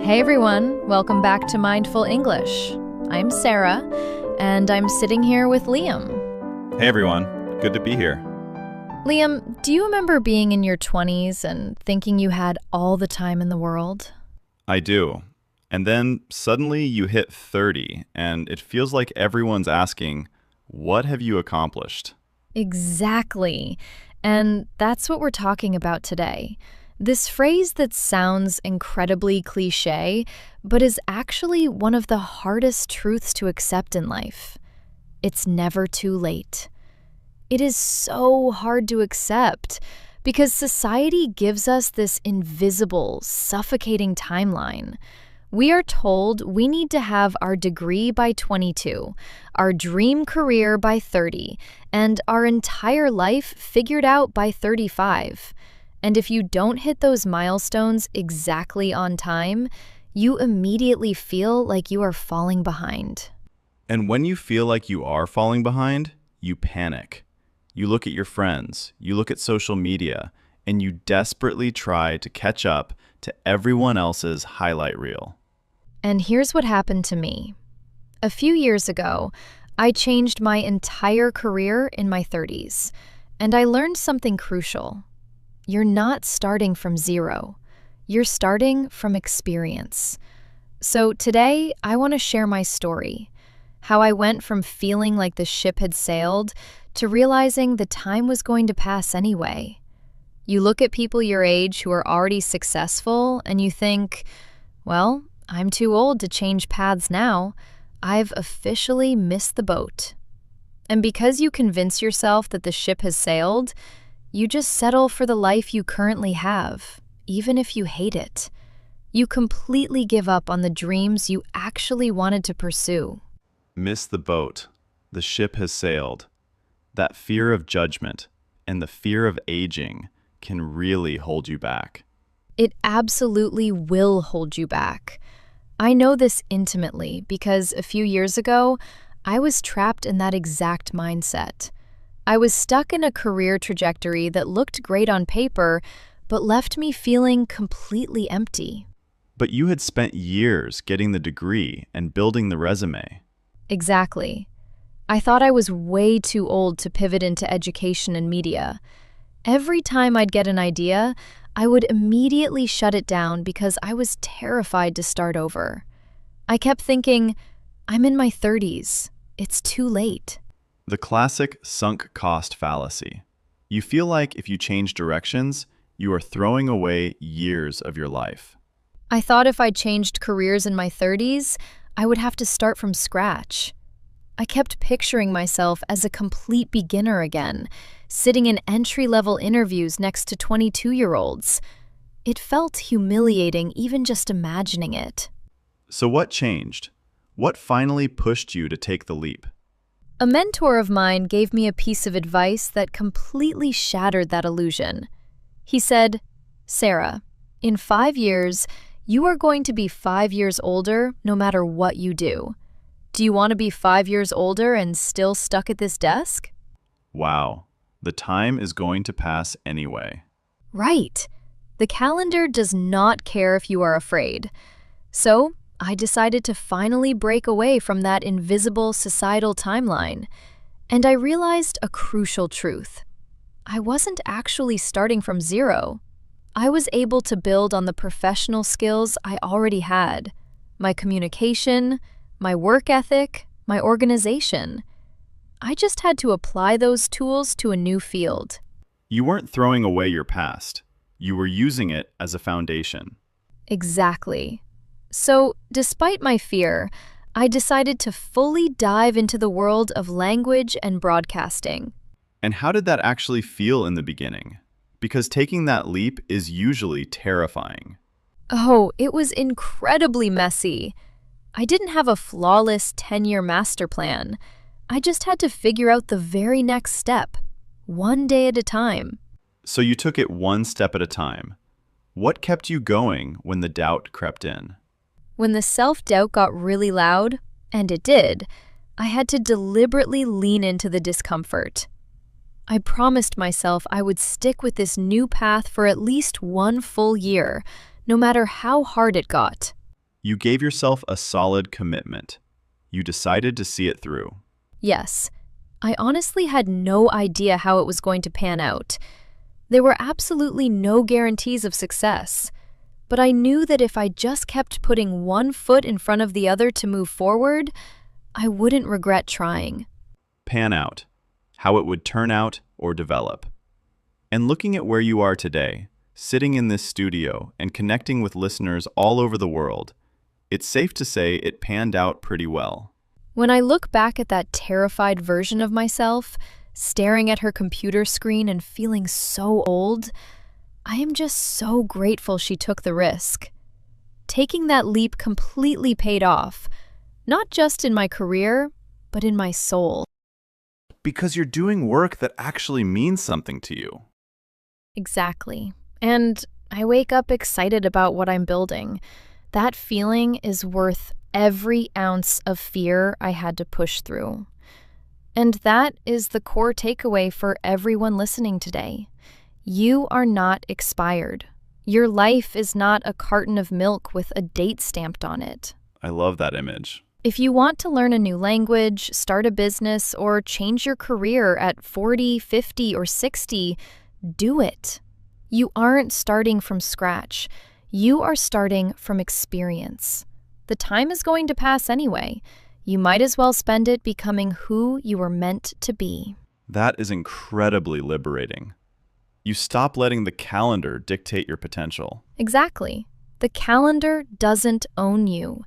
Hey everyone, welcome back to Mindful English. I'm Sarah, and I'm sitting here with Liam. Hey everyone, good to be here. Liam, do you remember being in your 20s and thinking you had all the time in the world? I do. And then suddenly you hit 30, and it feels like everyone's asking, what have you accomplished? Exactly. And that's what we're talking about today. This phrase that sounds incredibly cliche, but is actually one of the hardest truths to accept in life. It's never too late. It is so hard to accept because society gives us this invisible, suffocating timeline. We are told we need to have our degree by 22, our dream career by 30, and our entire life figured out by 35. And if you don't hit those milestones exactly on time, you immediately feel like you are falling behind. And when you feel like you are falling behind, you panic. You look at your friends, you look at social media, and you desperately try to catch up to everyone else's highlight reel. And here's what happened to me. A few years ago, I changed my entire career in my 30s, and I learned something crucial. You're not starting from zero. You're starting from experience. So today, I want to share my story, how I went from feeling like the ship had sailed to realizing the time was going to pass anyway. You look at people your age who are already successful and you think, well, I'm too old to change paths now. I've officially missed the boat. And because you convince yourself that the ship has sailed, you just settle for the life you currently have, even if you hate it. You completely give up on the dreams you actually wanted to pursue. Miss the boat. The ship has sailed. That fear of judgment and the fear of aging can really hold you back. It absolutely will hold you back. I know this intimately because a few years ago, I was trapped in that exact mindset. I was stuck in a career trajectory that looked great on paper, but left me feeling completely empty. But you had spent years getting the degree and building the resume. Exactly. I thought I was way too old to pivot into education and media. Every time I'd get an idea, I would immediately shut it down because I was terrified to start over. I kept thinking, I'm in my 30s. It's too late. The classic sunk cost fallacy. You feel like if you change directions, you are throwing away years of your life. I thought if I changed careers in my 30s, I would have to start from scratch. I kept picturing myself as a complete beginner again, sitting in entry-level interviews next to 22-year-olds. It felt humiliating even just imagining it. So what changed? What finally pushed you to take the leap? A mentor of mine gave me a piece of advice that completely shattered that illusion. He said, Sarah, in 5 years, you are going to be 5 years older no matter what you do. Do you want to be 5 years older and still stuck at this desk? Wow, the time is going to pass anyway. Right. The calendar does not care if you are afraid. So, I decided to finally break away from that invisible societal timeline, and I realized a crucial truth. I wasn't actually starting from zero. I was able to build on the professional skills I already had, my communication, my work ethic, my organization. I just had to apply those tools to a new field. You weren't throwing away your past. You were using it as a foundation. Exactly. So, despite my fear, I decided to fully dive into the world of language and broadcasting. And how did that actually feel in the beginning? Because taking that leap is usually terrifying. Oh, it was incredibly messy. I didn't have a flawless 10-year master plan. I just had to figure out the very next step, one day at a time. So you took it one step at a time. What kept you going when the doubt crept in? When the self-doubt got really loud, and it did, I had to deliberately lean into the discomfort. I promised myself I would stick with this new path for at least 1 full year, no matter how hard it got. You gave yourself a solid commitment. You decided to see it through. Yes, I honestly had no idea how it was going to pan out. There were absolutely no guarantees of success. But I knew that if I just kept putting one foot in front of the other to move forward, I wouldn't regret trying. Pan out. How it would turn out or develop. And looking at where you are today, sitting in this studio and connecting with listeners all over the world, it's safe to say it panned out pretty well. When I look back at that terrified version of myself, staring at her computer screen and feeling so old, I am just so grateful she took the risk. Taking that leap completely paid off, not just in my career, but in my soul. Because you're doing work that actually means something to you. Exactly. And I wake up excited about what I'm building. That feeling is worth every ounce of fear I had to push through. And that is the core takeaway for everyone listening today. You are not expired. Your life is not a carton of milk with a date stamped on it. I love that image. If you want to learn a new language, start a business, or change your career at 40, 50, or 60, do it. You aren't starting from scratch. You are starting from experience. The time is going to pass anyway. You might as well spend it becoming who you were meant to be. That is incredibly liberating. You stop letting the calendar dictate your potential. Exactly. The calendar doesn't own you.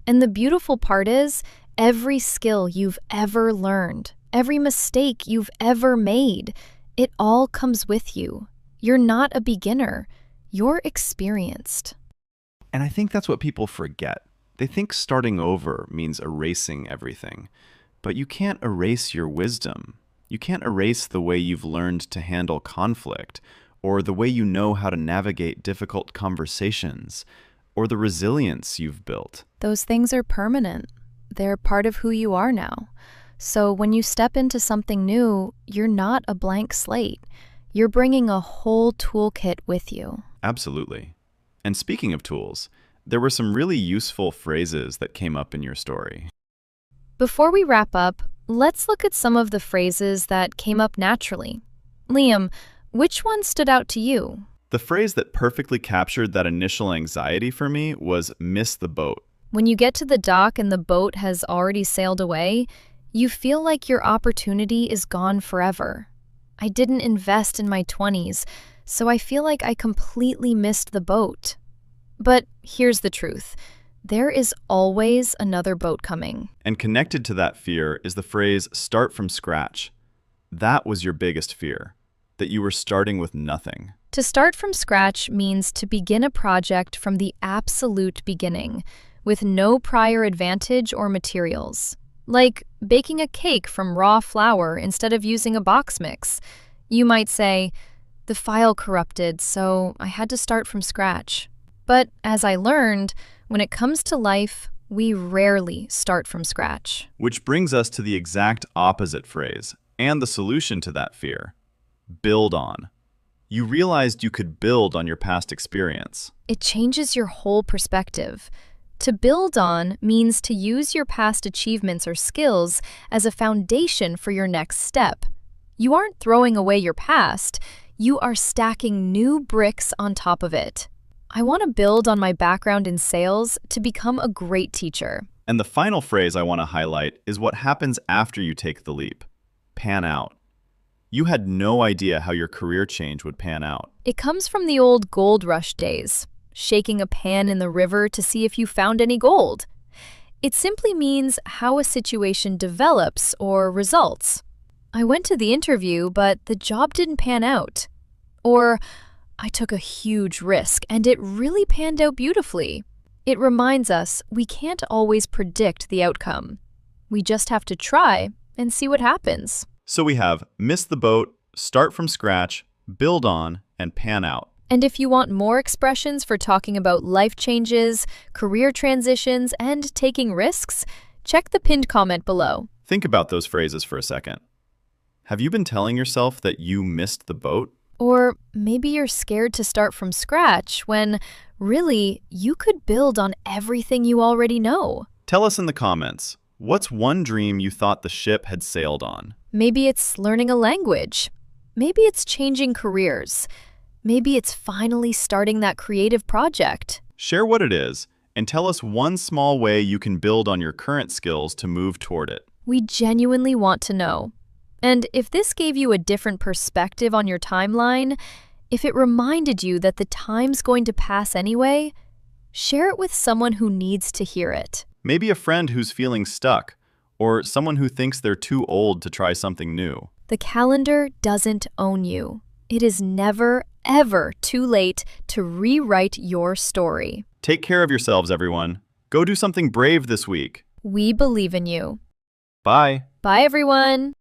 And the beautiful part is, every skill you've ever learned, every mistake you've ever made, it all comes with you. You're not a beginner. You're experienced. And I think that's what people forget. They think starting over means erasing everything. But you can't erase your wisdom. You can't erase the way you've learned to handle conflict, or the way you know how to navigate difficult conversations, or the resilience you've built. Those things are permanent. They're part of who you are now. So when you step into something new, you're not a blank slate. You're bringing a whole toolkit with you. Absolutely. And speaking of tools, there were some really useful phrases that came up in your story. Before we wrap up, let's look at some of the phrases that came up naturally. Liam, which one stood out to you? The phrase that perfectly captured that initial anxiety for me was "miss the boat." When you get to the dock and the boat has already sailed away, you feel like your opportunity is gone forever. I didn't invest in my 20s, so I feel like I completely missed the boat. But here's the truth. There is always another boat coming. And connected to that fear is the phrase "start from scratch." That was your biggest fear, that you were starting with nothing. To start from scratch means to begin a project from the absolute beginning, with no prior advantage or materials. Like baking a cake from raw flour instead of using a box mix. You might say, "The file corrupted, so I had to start from scratch." But as I learned, when it comes to life, we rarely start from scratch. Which brings us to the exact opposite phrase, and the solution to that fear: build on. You realized you could build on your past experience. It changes your whole perspective. To build on means to use your past achievements or skills as a foundation for your next step. You aren't throwing away your past, you are stacking new bricks on top of it. I want to build on my background in sales to become a great teacher. And the final phrase I want to highlight is what happens after you take the leap: pan out. You had no idea how your career change would pan out. It comes from the old gold rush days, shaking a pan in the river to see if you found any gold. It simply means how a situation develops or results. I went to the interview, but the job didn't pan out. Or I took a huge risk and it really panned out beautifully. It reminds us we can't always predict the outcome. We just have to try and see what happens. So we have miss the boat, start from scratch, build on, and pan out. And if you want more expressions for talking about life changes, career transitions, and taking risks, check the pinned comment below. Think about those phrases for a second. Have you been telling yourself that you missed the boat? Or maybe you're scared to start from scratch when, really, you could build on everything you already know. Tell us in the comments, what's one dream you thought the ship had sailed on? Maybe it's learning a language. Maybe it's changing careers. Maybe it's finally starting that creative project. Share what it is, and tell us one small way you can build on your current skills to move toward it. We genuinely want to know. And if this gave you a different perspective on your timeline, if it reminded you that the time's going to pass anyway, share it with someone who needs to hear it. Maybe a friend who's feeling stuck, or someone who thinks they're too old to try something new. The calendar doesn't own you. It is never, ever too late to rewrite your story. Take care of yourselves, everyone. Go do something brave this week. We believe in you. Bye. Bye, everyone.